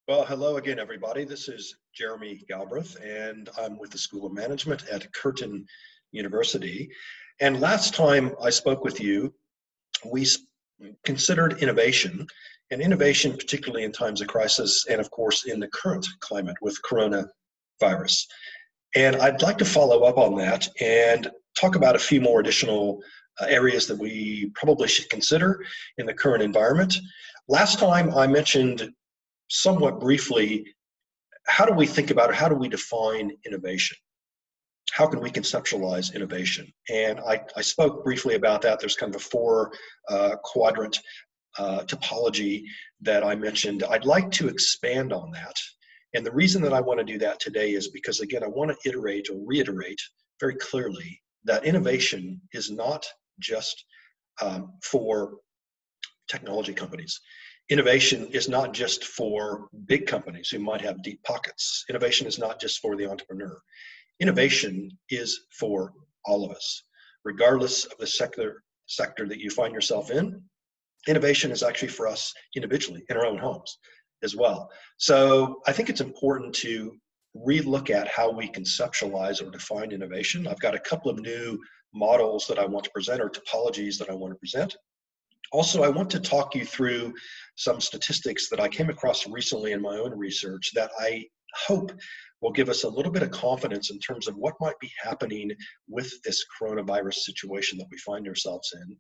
Well, hello again, everybody. This is Jeremy Galbreath, and I'm with the School of Management at Curtin University. And last time I spoke with you, we considered innovation, and innovation, particularly in times of crisis, and of course in the current climate with coronavirus. And I'd like to follow up on that and talk about a few more additional areas that we probably should consider in the current environment. Last time I mentioned somewhat briefly, how do we think about it? How do we define innovation? How can we conceptualize innovation? And I spoke briefly about that. There's kind of a four quadrant topology that I mentioned. I'd like to expand on that. And the reason that I want to do that today is because, again, I want to iterate or reiterate very clearly that innovation is not just for technology companies. Innovation is not just for big companies who might have deep pockets. Innovation is not just for the entrepreneur. Innovation is for all of us, regardless of the sector that you find yourself in. Innovation is actually for us individually in our own homes as well. So I think it's important to relook at how we conceptualize or define innovation. I've got a couple of new models that I want to present, or topologies that I want to present. Also, I want to talk you through some statistics that I came across recently in my own research that I hope will give us a little bit of confidence in terms of what might be happening with this coronavirus situation that we find ourselves in.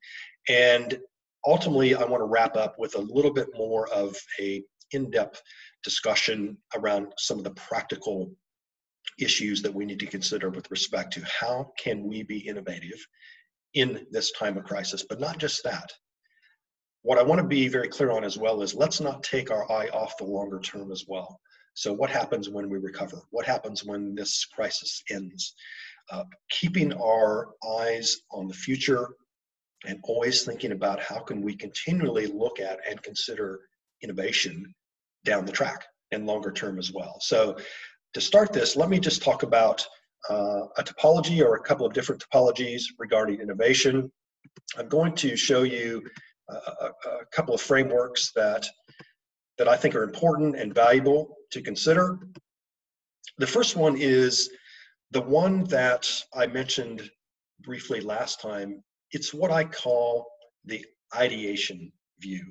And ultimately, I want to wrap up with a little bit more of an in-depth discussion around some of the practical issues that we need to consider with respect to how can we be innovative in this time of crisis, but not just that. What I want to be very clear on as well is let's not take our eye off the longer term as well. So what happens when we recover? What happens when this crisis ends? Keeping our eyes on the future and always thinking about how can we continually look at and consider innovation down the track and longer term as well. So to start this, let me just talk about a topology or a couple of different topologies regarding innovation. I'm going to show you a couple of frameworks that I think are important and valuable to consider. The first one is the one that I mentioned briefly last time. It's what I call the ideation view.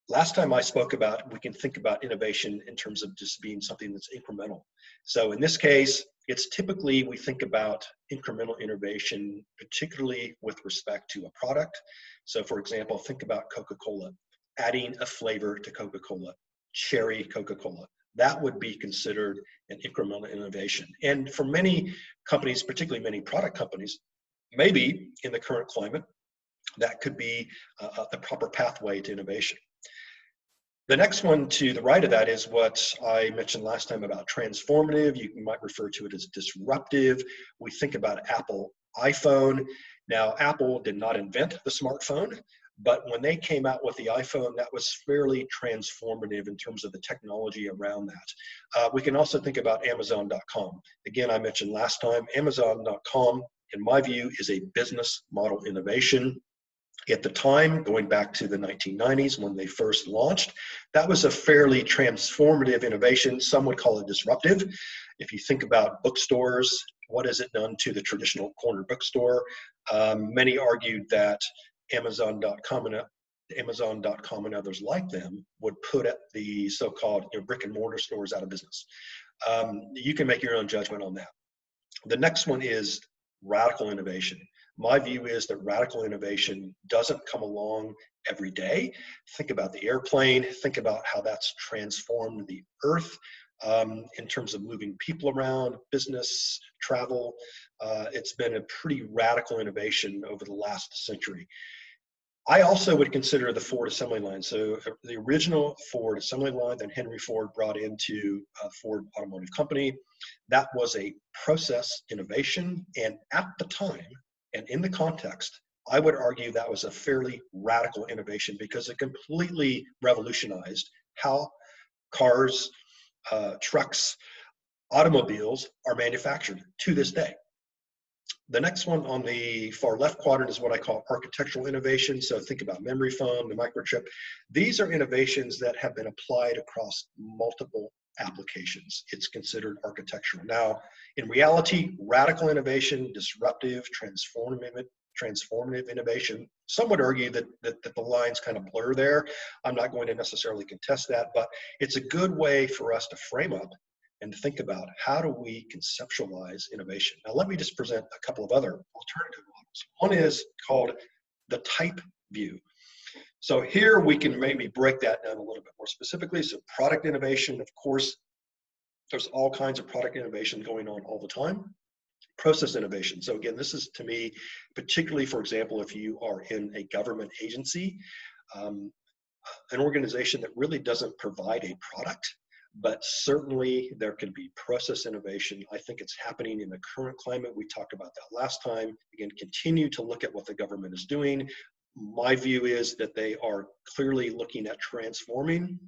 Last time I spoke about, we can think about innovation in terms of just being something that's incremental. So in this case, it's typically we think about incremental innovation, particularly with respect to a product. So for example, think about Coca-Cola, adding a flavor to Coca-Cola, cherry Coca-Cola. That would be considered an incremental innovation. And for many companies, particularly many product companies, maybe in the current climate, that could be the proper pathway to innovation. The next one to the right of that is what I mentioned last time about transformative. You might refer to it as disruptive. We think about Apple iPhone. Now, Apple did not invent the smartphone, but when they came out with the iPhone, that was fairly transformative in terms of the technology around that. We can also think about Amazon.com. Again, I mentioned last time, Amazon.com, in my view, is a business model innovation. At the time, going back to the 1990s when they first launched, that was a fairly transformative innovation. Some would call it disruptive. If you think about bookstores, what has it done to the traditional corner bookstore? Many argued that Amazon.com and others like them would put the so-called brick and mortar stores out of business. You can make your own judgment on that. The next one is radical innovation. My view is that radical innovation doesn't come along every day. Think about the airplane, think about how that's transformed the earth in terms of moving people around, business, travel. It's been a pretty radical innovation over the last century. I also would consider the Ford assembly line. So the original Ford assembly line that Henry Ford brought into Ford Automotive Company, that was a process innovation. And at the time, and in the context, I would argue that was a fairly radical innovation because it completely revolutionized how cars, trucks, automobiles are manufactured to this day. The next one on the far left quadrant is what I call architectural innovation. So think about memory foam, the microchip. These are innovations that have been applied across multiple applications. It's considered architectural. Now, in reality, radical innovation, disruptive, transformative innovation. Some would argue that the lines kind of blur there. I'm not going to necessarily contest that, but it's a good way for us to frame up and to think about how do we conceptualize innovation. Now, let me just present a couple of other alternative models. One is called the type view. So here we can maybe break that down a little bit more specifically. So product innovation, of course, there's all kinds of product innovation going on all the time. Process innovation. So again, this is to me, particularly, for example, if you are in a government agency, an organization that really doesn't provide a product, but certainly there can be process innovation. I think it's happening in the current climate. We talked about that last time. Again, continue to look at what the government is doing. My view is that they are clearly looking at transforming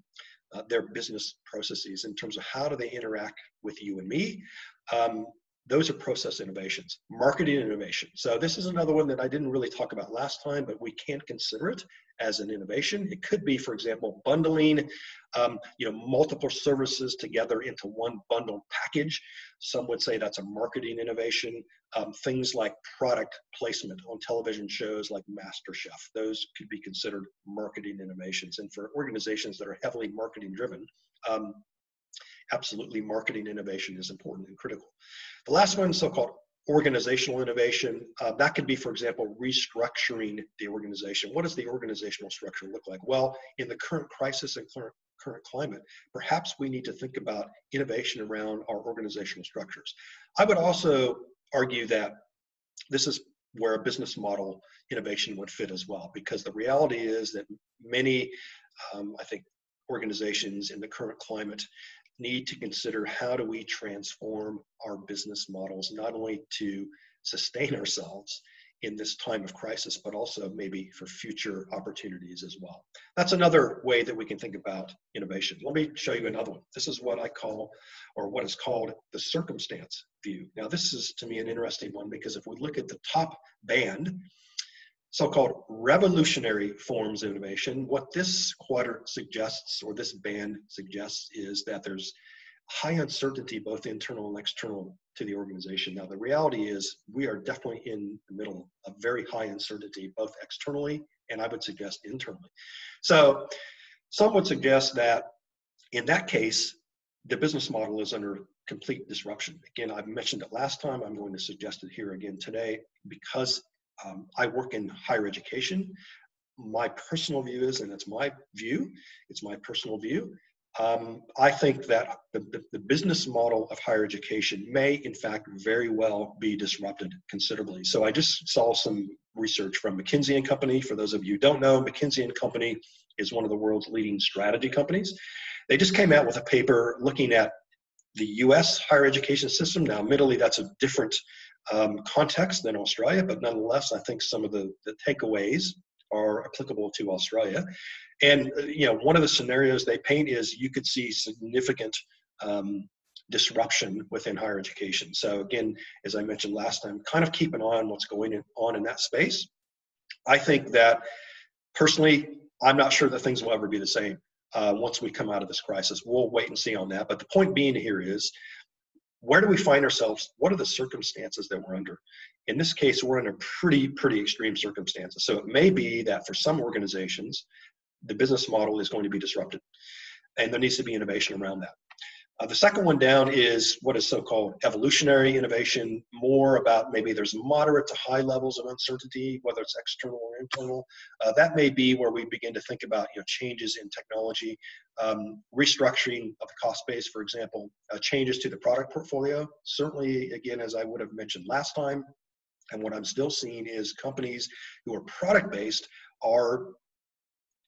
their business processes in terms of how do they interact with you and me. Those are process innovations. Marketing innovation. So this is another one that I didn't really talk about last time, but we can consider it as an innovation. It could be, for example, bundling multiple services together into one bundled package. Some would say that's a marketing innovation. Things like product placement on television shows like MasterChef, those could be considered marketing innovations. And for organizations that are heavily marketing driven, absolutely marketing innovation is important and critical. The last one is so-called organizational innovation. That could be, for example, restructuring the organization. What does the organizational structure look like? Well, in the current crisis and current climate, perhaps we need to think about innovation around our organizational structures. I would also argue that this is where a business model innovation would fit as well, because the reality is that many, I think, organizations in the current climate need to consider how do we transform our business models, not only to sustain ourselves in this time of crisis, but also maybe for future opportunities as well. That's another way that we can think about innovation. Let me show you another one. This is what I call, or what is called, the circumstance view. Now, this is, to me, an interesting one, because if we look at the top band, so-called revolutionary forms of innovation, what this quadrant suggests, or this band suggests, is that there's high uncertainty, both internal and external, to the organization. Now, the reality is we are definitely in the middle of very high uncertainty, both externally and I would suggest internally. So some would suggest that in that case, the business model is under complete disruption. Again, I've mentioned it last time. I'm going to suggest it here again today, because I work in higher education. My personal view is, and it's my personal view, I think that the business model of higher education may, in fact, very well be disrupted considerably. So I just saw some research from McKinsey & Company. For those of you who don't know, McKinsey & Company is one of the world's leading strategy companies. They just came out with a paper looking at the US higher education system. Now, admittedly, that's a different context than Australia, but nonetheless, I think some of the takeaways are applicable to Australia. And one of the scenarios they paint is you could see significant disruption within higher education. So again, as I mentioned last time, kind of keep an eye on what's going on in that space. I think that personally, I'm not sure that things will ever be the same once we come out of this crisis. We'll wait and see on that. But the point being here is, where do we find ourselves? What are the circumstances that we're under? In this case, we're in a pretty extreme circumstances. So it may be that for some organizations, the business model is going to be disrupted, and there needs to be innovation around that. The second one down is what is so-called evolutionary innovation, more about maybe there's moderate to high levels of uncertainty, whether it's external or internal. That may be where we begin to think about changes in technology, restructuring of the cost base, for example, changes to the product portfolio. Certainly, again, as I would have mentioned last time, and what I'm still seeing is companies who are product-based are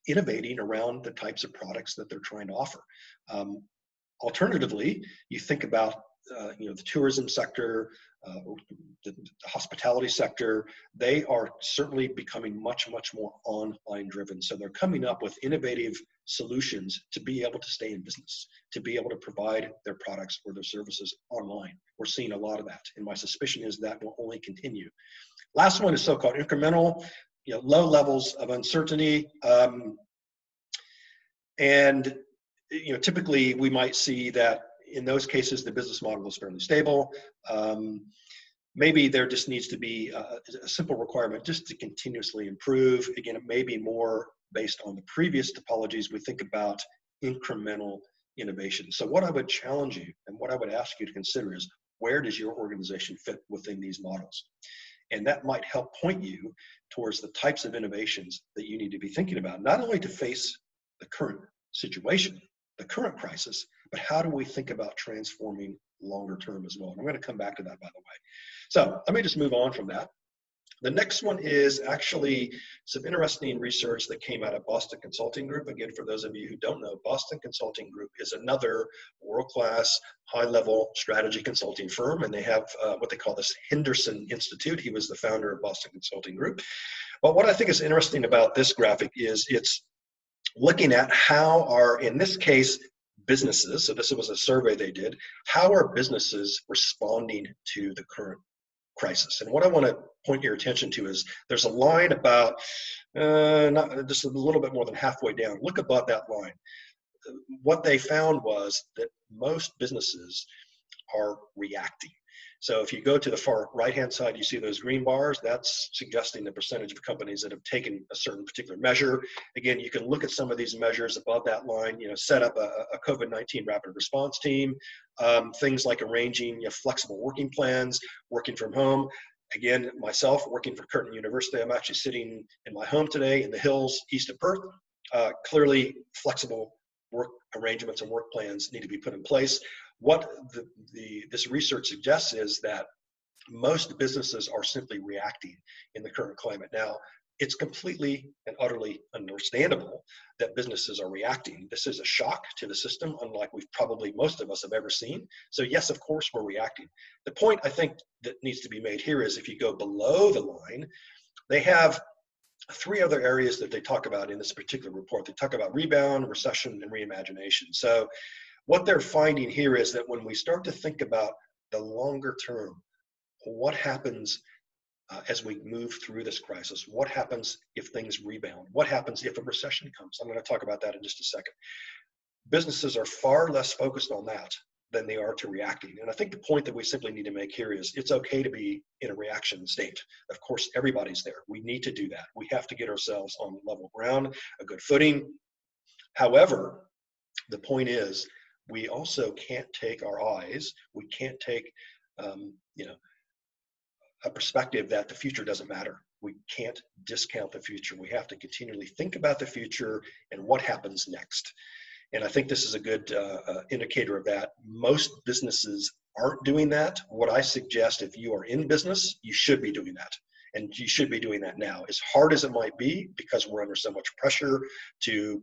innovating around the types of products that they're trying to offer. Alternatively, you think about the tourism sector, the hospitality sector, they are certainly becoming much, much more online driven. So they're coming up with innovative solutions to be able to stay in business, to be able to provide their products or their services online. We're seeing a lot of that, and my suspicion is that will only continue. Last one is so-called incremental, low levels of uncertainty, and typically we might see that in those cases the business model is fairly stable. Maybe there just needs to be a simple requirement just to continuously improve. Again, it may be more based on the previous topologies. We think about incremental innovation. So what I would challenge you and what I would ask you to consider is, where does your organization fit within these models? And that might help point you towards the types of innovations that you need to be thinking about, not only to face the current situation, the current crisis, but how do we think about transforming longer term as well? And I'm going to come back to that, by the way. So let me just move on from that. The next one is actually some interesting research that came out of Boston Consulting Group. Again, for those of you who don't know, Boston Consulting Group is another world-class, high-level strategy consulting firm, and they have what they call this Henderson Institute. He was the founder of Boston Consulting Group. But what I think is interesting about this graphic is it's looking at how are, in this case, businesses, so this was a survey they did, how are businesses responding to the current crisis? And what I want to point your attention to is there's a line about just a little bit more than halfway down. Look above that line. What they found was that most businesses are reacting. So if you go to the far right-hand side, you see those green bars. That's suggesting the percentage of companies that have taken a certain particular measure. Again, you can look at some of these measures above that line, set up a COVID-19 rapid response team, things like arranging flexible working plans, working from home. Again, myself, working for Curtin University, I'm actually sitting in my home today in the hills east of Perth. Clearly, flexible work arrangements and work plans need to be put in place. What this research suggests is that most businesses are simply reacting in the current climate. Now, it's completely and utterly understandable that businesses are reacting. This is a shock to the system, unlike most of us have ever seen. So yes, of course, we're reacting. The point I think that needs to be made here is if you go below the line, they have three other areas that they talk about in this particular report. They talk about rebound, recession, and reimagination. So what they're finding here is that when we start to think about the longer term, what happens as we move through this crisis? What happens if things rebound? What happens if a recession comes? I'm going to talk about that in just a second. Businesses are far less focused on that than they are to reacting. And I think the point that we simply need to make here is it's okay to be in a reaction state. Of course, everybody's there. We need to do that. We have to get ourselves on level ground, a good footing. However, the point is, we also can't take our eyes, we can't take, a perspective that the future doesn't matter. We can't discount the future. We have to continually think about the future and what happens next. And I think this is a good indicator of that. Most businesses aren't doing that. What I suggest, if you are in business, you should be doing that. And you should be doing that now. As hard as it might be, because we're under so much pressure to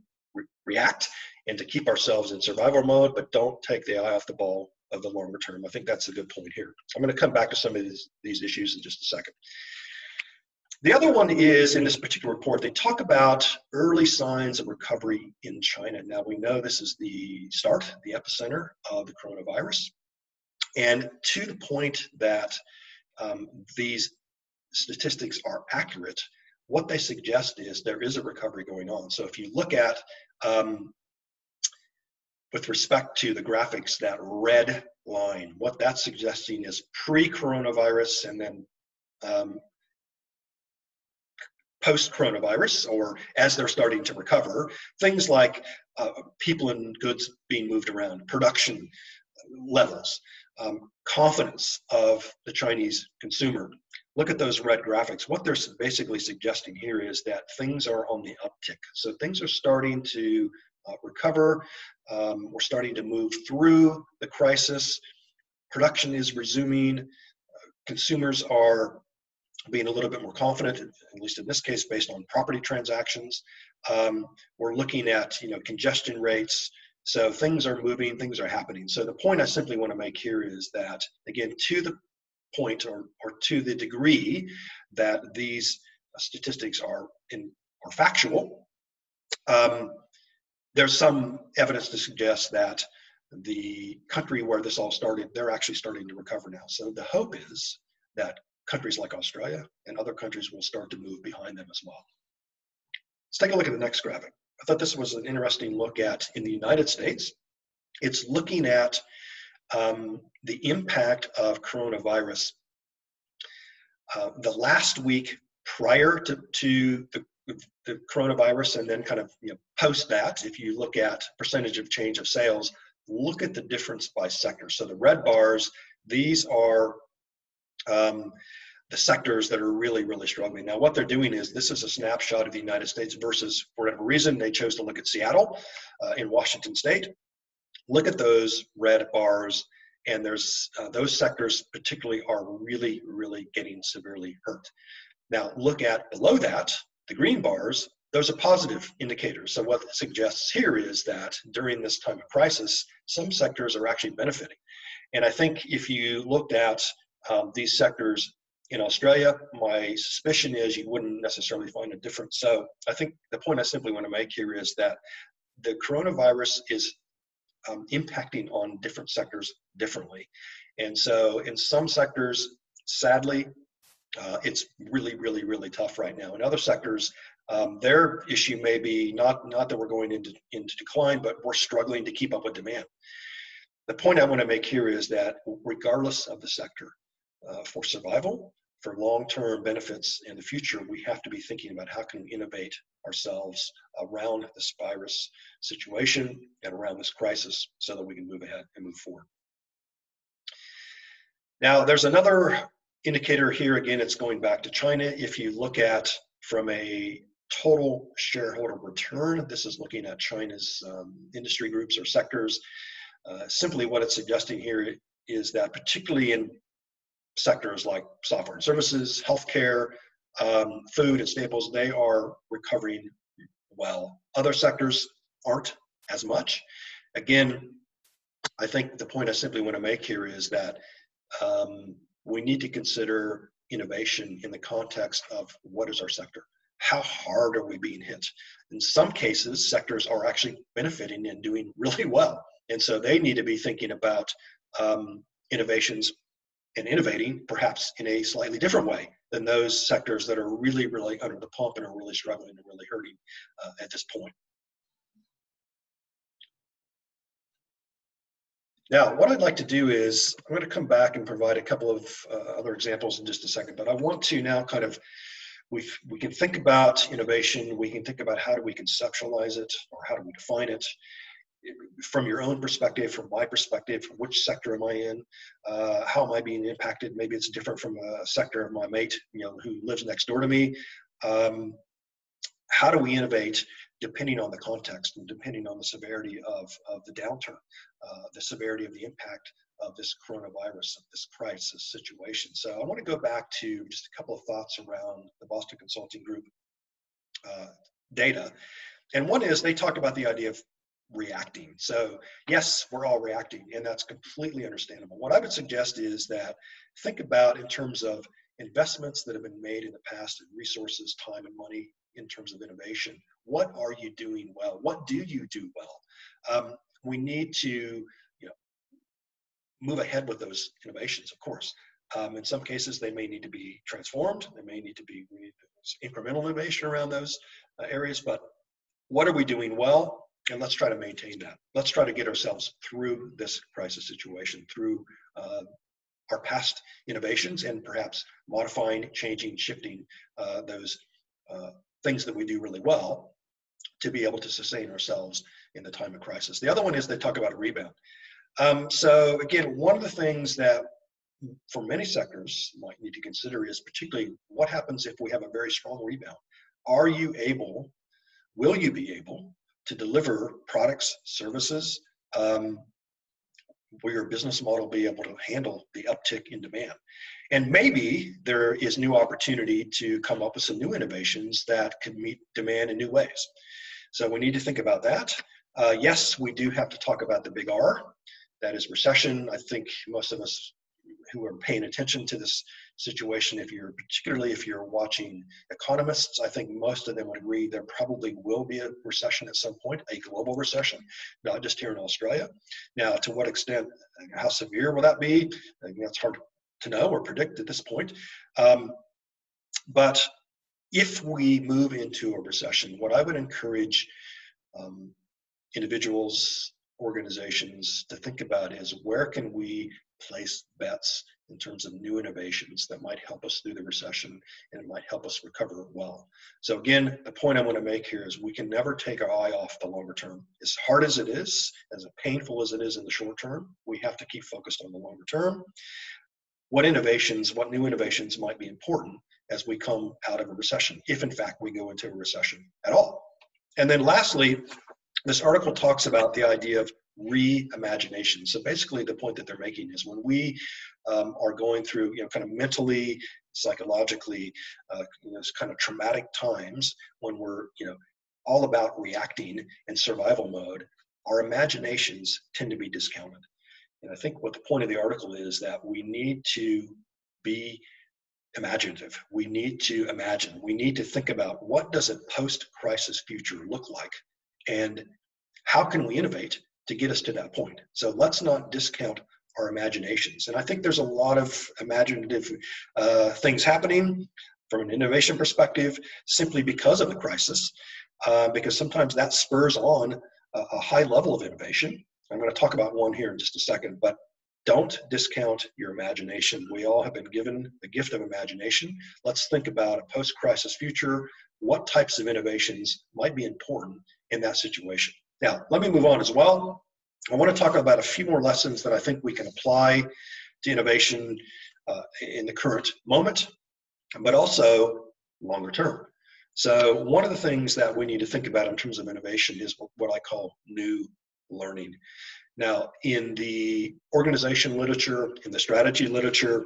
react and to keep ourselves in survival mode, but don't take the eye off the ball of the longer term. I think that's a good point here. I'm going to come back to some of these issues in just a second. The other one is, in this particular report, they talk about early signs of recovery in China. Now, we know this is the start, the epicenter of the coronavirus. And to the point that these statistics are accurate, what they suggest is there is a recovery going on. So if you look at, with respect to the graphics, that red line, what that's suggesting is pre-coronavirus and then post-coronavirus, or as they're starting to recover, things like people and goods being moved around, production levels, confidence of the Chinese consumer. Look at those red graphics. What they're basically suggesting here is that things are on the uptick. So things are starting to recover. We're starting to move through the crisis. Production is resuming. Consumers are being a little bit more confident, at least in this case, based on property transactions. We're looking at congestion rates, So things are moving, things are happening. So the point I simply want to make here is that, again, to the point or to the degree that these statistics are factual, there's some evidence to suggest that the country where this all started, they're actually starting to recover now. So the hope is that countries like Australia and other countries will start to move behind them as well. Let's take a look at the next graphic. I thought this was an interesting look at in the United States. It's looking at the impact of coronavirus. The last week prior to the coronavirus, and then kind of post that, if you look at percentage of change of sales, look at the difference by sector. So the red bars, these are the sectors that are really, really struggling. Now, what they're doing is, this is a snapshot of the United States versus, for whatever reason, they chose to look at Seattle in Washington State. Look at those red bars, and there's those sectors particularly are really, really getting severely hurt. Now, look at below that, the green bars, those are positive indicators. So what it suggests here is that during this time of crisis, some sectors are actually benefiting. And I think if you looked at these sectors in Australia, my suspicion is you wouldn't necessarily find a difference. So I think the point I simply want to make here is that the coronavirus is impacting on different sectors differently. And so in some sectors, sadly, it's really, really, really tough right now. In other sectors, their issue may be not that we're going into decline, but we're struggling to keep up with demand. The point I want to make here is that regardless of the sector, for survival, for long-term benefits in the future, we have to be thinking about how can we innovate ourselves around this virus situation and around this crisis so that we can move ahead and move forward. Now, there's another indicator here. Again, it's going back to China. If you look at from a total shareholder return, this is looking at China's industry groups or sectors. Simply what it's suggesting here is that particularly in sectors like software and services, healthcare, food and staples, they are recovering well. Other sectors aren't as much. Again, I think the point I simply want to make here is that we need to consider innovation in the context of what is our sector? How hard are we being hit? In some cases, sectors are actually benefiting and doing really well. And so they need to be thinking about innovations and innovating perhaps in a slightly different way than those sectors that are really, really under the pump and are really struggling and really hurting at this point. Now, what I'd like to do is, I'm going to come back and provide a couple of other examples in just a second, but I want to now kind of, we can think about innovation, we can think about how do we conceptualize it, or how do we define it, from your own perspective, from my perspective, from which sector am I in, how am I being impacted? Maybe it's different from a sector of my mate, who lives next door to me. How do we innovate depending on the context and depending on the severity of the downturn, the severity of the impact of this coronavirus, of this crisis situation. So I want to go back to just a couple of thoughts around the Boston Consulting Group data. And one is, they talk about the idea of reacting. So yes, we're all reacting, and that's completely understandable. What I would suggest is that think about in terms of investments that have been made in the past in resources, time, and money in terms of innovation. What are you doing well? What do you do well? We need to move ahead with those innovations, of course. In some cases, they may need to be transformed. They may need to be incremental innovation around those areas, but what are we doing well? And let's try to maintain that. Let's try to get ourselves through this crisis situation, through our past innovations, and perhaps modifying, changing, shifting those things that we do really well to be able to sustain ourselves in the time of crisis. The other one is they talk about a rebound. So again, one of the things that for many sectors might need to consider is particularly what happens if we have a very strong rebound. Are you able, will you be able to deliver products, services, will your business model be able to handle the uptick in demand? And maybe there is new opportunity to come up with some new innovations that could meet demand in new ways. So we need to think about that. Yes, we do have to talk about the big R. That is recession. I think most of us who are paying attention to this situation, particularly if you're watching economists, I think most of them would agree there probably will be a recession at some point, a global recession, not just here in Australia. Now, to what extent, how severe will that be? I think that's hard to know or predict at this point. But if we move into a recession, what I would encourage individuals, organizations to think about is where can we place bets in terms of new innovations that might help us through the recession and might help us recover well. So again, the point I want to make here is we can never take our eye off the longer term. As hard as it is, as painful as it is in the short term, we have to keep focused on the longer term. What new innovations might be important as we come out of a recession, if in fact we go into a recession at all. And then lastly, this article talks about the idea of reimagination. So basically the point that they're making is when we are going through, kind of mentally, psychologically, kind of traumatic times when we're, all about reacting in survival mode, our imaginations tend to be discounted. And I think what the point of the article is that we need to be imaginative. We need to imagine. We need to think about what does a post-crisis future look like? And how can we innovate to get us to that point? So let's not discount our imaginations. And I think there's a lot of imaginative things happening from an innovation perspective simply because of the crisis, because sometimes that spurs on a high level of innovation. I'm going to talk about one here in just a second, but don't discount your imagination. We all have been given the gift of imagination. Let's think about a post-crisis future. What types of innovations might be important in that situation? Now, let me move on as well. I want to talk about a few more lessons that I think we can apply to innovation in the current moment, but also longer term. So one of the things that we need to think about in terms of innovation is what I call new learning. Now, in the organization literature, in the strategy literature,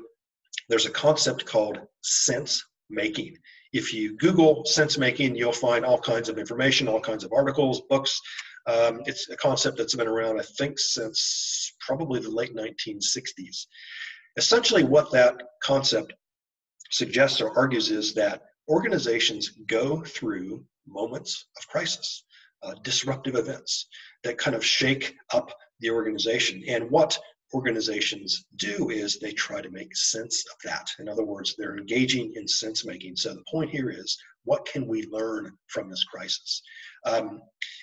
there's a concept called sense making. If you Google sense making, you'll find all kinds of information, all kinds of articles, books. It's a concept that's been around, I think, since probably the late 1960s. Essentially, what that concept suggests or argues is that organizations go through moments of crisis, disruptive events that kind of shake up the organization. And what organizations do is they try to make sense of that. In other words, they're engaging in sense making. So the point here is, what can we learn from this crisis?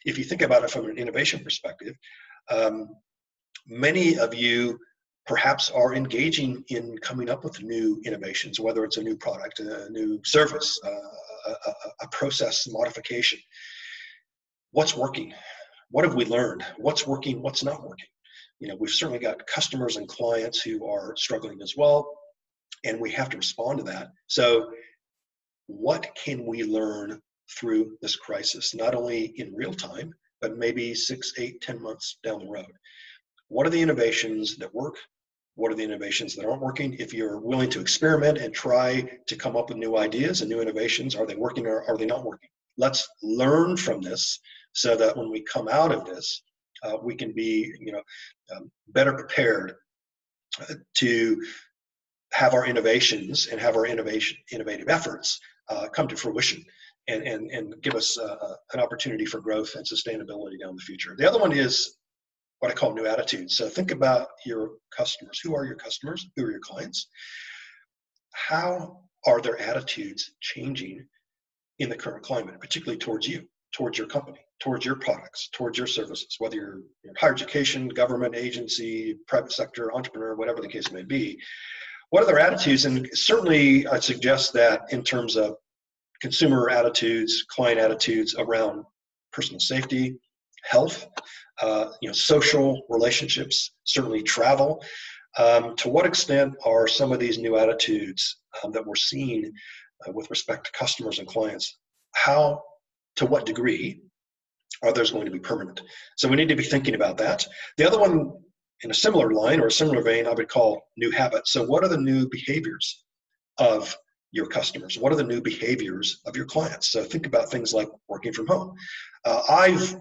If you think about it from an innovation perspective, many of you perhaps are engaging in coming up with new innovations, whether it's a new product, a new service, a process modification. What's working? What have we learned? What's working? What's not working? We've certainly got customers and clients who are struggling as well, and we have to respond to that. So what can we learn through this crisis, not only in real time, but maybe 6, 8, 10 months down the road? What are the innovations that work? What are the innovations that aren't working? If you're willing to experiment and try to come up with new ideas and new innovations, are they working or are they not working? Let's learn from this so that when we come out of this, we can be, better prepared to have our innovations and have our innovative efforts come to fruition and give us an opportunity for growth and sustainability down the future. The other one is what I call new attitudes. So think about your customers. Who are your customers? Who are your clients? How are their attitudes changing in the current climate, particularly towards you, towards your company, towards your products, towards your services, whether you're in higher education, government agency, private sector, entrepreneur, whatever the case may be? What are their attitudes? And certainly I'd suggest that in terms of consumer attitudes, client attitudes around personal safety, health, social relationships, certainly travel. To what extent are some of these new attitudes that we're seeing with respect to customers and clients, to what degree are those going to be permanent? So we need to be thinking about that. The other one, in a similar line or a similar vein, I would call new habits. So what are the new behaviors of your customers? What are the new behaviors of your clients? So think about things like working from home. I've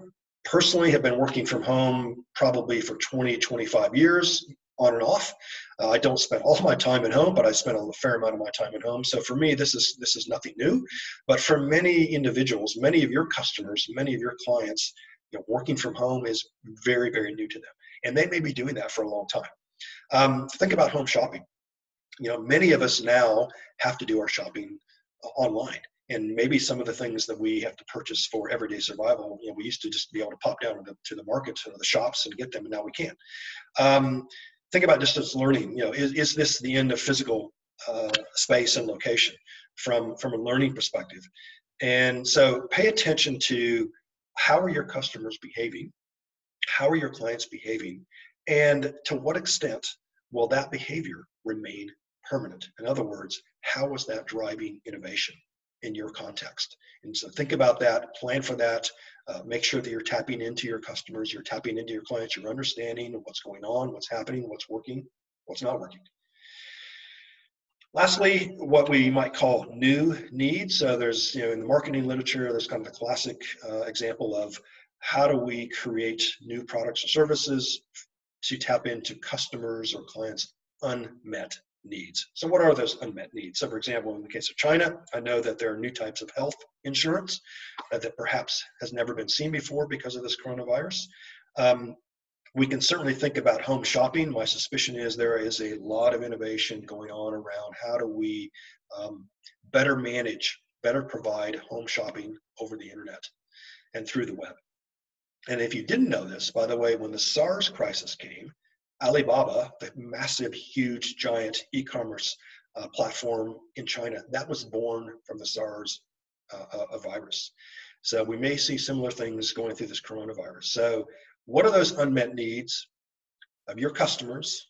personally have been working from home probably for 20, 25 years on and off. I don't spend all my time at home, but I spend a fair amount of my time at home. So for me, this is nothing new. But for many individuals, many of your customers, many of your clients, working from home is very, very new to them. And they may be doing that for a long time. Think about home shopping. Many of us now have to do our shopping online. And maybe some of the things that we have to purchase for everyday survival, we used to just be able to pop down to the markets or the shops and get them, and now we can't. Think about distance learning. Is this the end of physical space and location from a learning perspective? And so pay attention to how are your customers behaving? How are your clients behaving? And to what extent will that behavior remain permanent? In other words, how is that driving innovation in your context? And so think about that, plan for that, make sure that you're tapping into your customers, you're tapping into your clients, you're understanding what's going on, what's happening, what's working, what's not working. Lastly, what we might call new needs. So there's, in the marketing literature, there's kind of the classic example of how do we create new products or services to tap into customers or clients' unmet needs. So what are those unmet needs? So for example, in the case of China, I know that there are new types of health insurance that perhaps has never been seen before because of this coronavirus. We can certainly think about home shopping. My suspicion is there is a lot of innovation going on around how do we better manage, better provide home shopping over the internet and through the web. And if you didn't know this, by the way, when the SARS crisis came, Alibaba, the massive, huge, giant e-commerce platform in China, that was born from the SARS virus. So we may see similar things going through this coronavirus. So what are those unmet needs of your customers,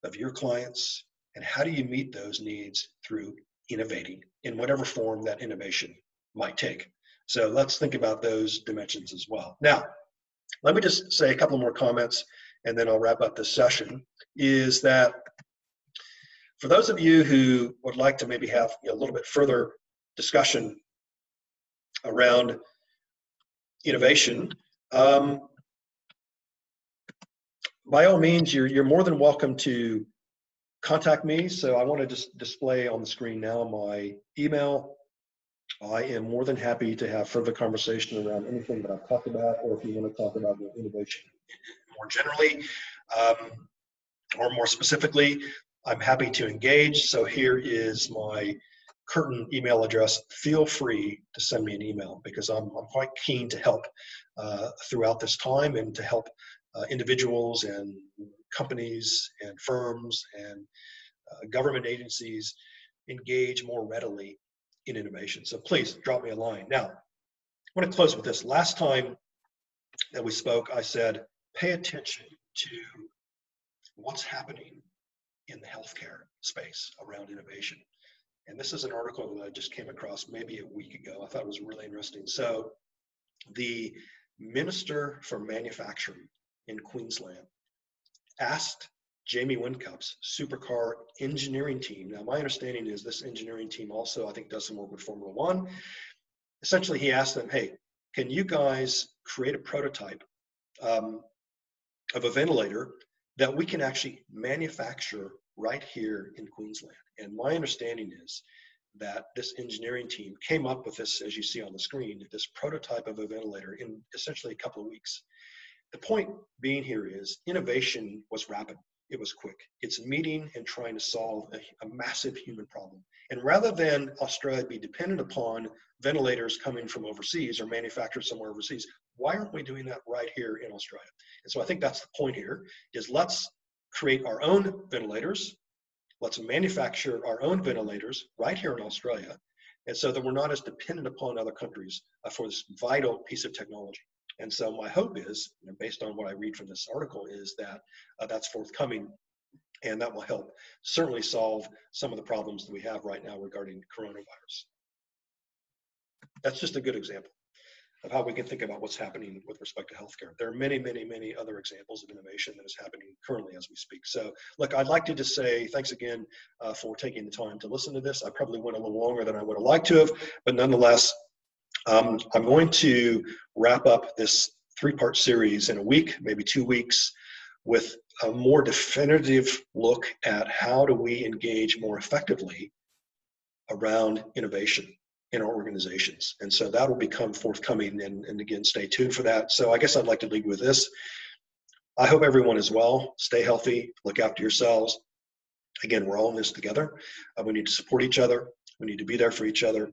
of your clients, and how do you meet those needs through innovating in whatever form that innovation might take? So let's think about those dimensions as well. Now, let me just say a couple more comments and then I'll wrap up this session, is that for those of you who would like to maybe have a little bit further discussion around innovation, by all means, you're more than welcome to contact me. So I want to just display on the screen now my email. I am more than happy to have further conversation around anything that I've talked about, or if you want to talk about innovation more generally, or more specifically, I'm happy to engage. So here is my Curtin email address. Feel free to send me an email because I'm quite keen to help throughout this time and to help individuals and companies and firms and government agencies engage more readily in innovation. So please drop me a line. Now, I want to close with this. Last time that we spoke, I said, pay attention to what's happening in the healthcare space around innovation. And this is an article that I just came across maybe a week ago. I thought it was really interesting. So the Minister for Manufacturing in Queensland asked Jamie Whincup's supercar engineering team. Now, my understanding is this engineering team also, I think, does some work with Formula One. Essentially, he asked them, hey, can you guys create a prototype of a ventilator that we can actually manufacture right here in Queensland? And my understanding is that this engineering team came up with this, as you see on the screen, this prototype of a ventilator in essentially a couple of weeks. The point being here is innovation was rapid. It was quick. It's meeting and trying to solve a massive human problem. And rather than Australia be dependent upon ventilators coming from overseas or manufactured somewhere overseas, why aren't we doing that right here in Australia? And so I think that's the point here, is let's create our own ventilators. Let's manufacture our own ventilators right here in Australia, and so that we're not as dependent upon other countries for this vital piece of technology. And so my hope is, based on what I read from this article, is that that's forthcoming, and that will help certainly solve some of the problems that we have right now regarding coronavirus. That's just a good example of how we can think about what's happening with respect to healthcare. There are many, many, many other examples of innovation that is happening currently as we speak. So look, I'd like to just say thanks again for taking the time to listen to this. I probably went a little longer than I would have liked to have, but nonetheless, I'm going to wrap up this three-part series in a week, maybe 2 weeks, with a more definitive look at how do we engage more effectively around innovation in our organizations. And so that will become forthcoming, and again, stay tuned for that. So I guess I'd like to leave with this. I hope everyone is well, stay healthy, look after yourselves. Again, we're all in this together. We need to support each other. We need to be there for each other.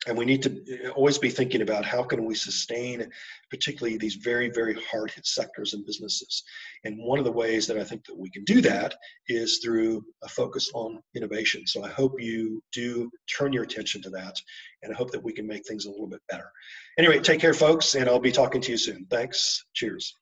And we need to always be thinking about how can we sustain particularly these very, very hard hit sectors and businesses. And one of the ways that I think that we can do that is through a focus on innovation. So I hope you do turn your attention to that, and I hope that we can make things a little bit better. Anyway, take care, folks, and I'll be talking to you soon. Thanks. Cheers.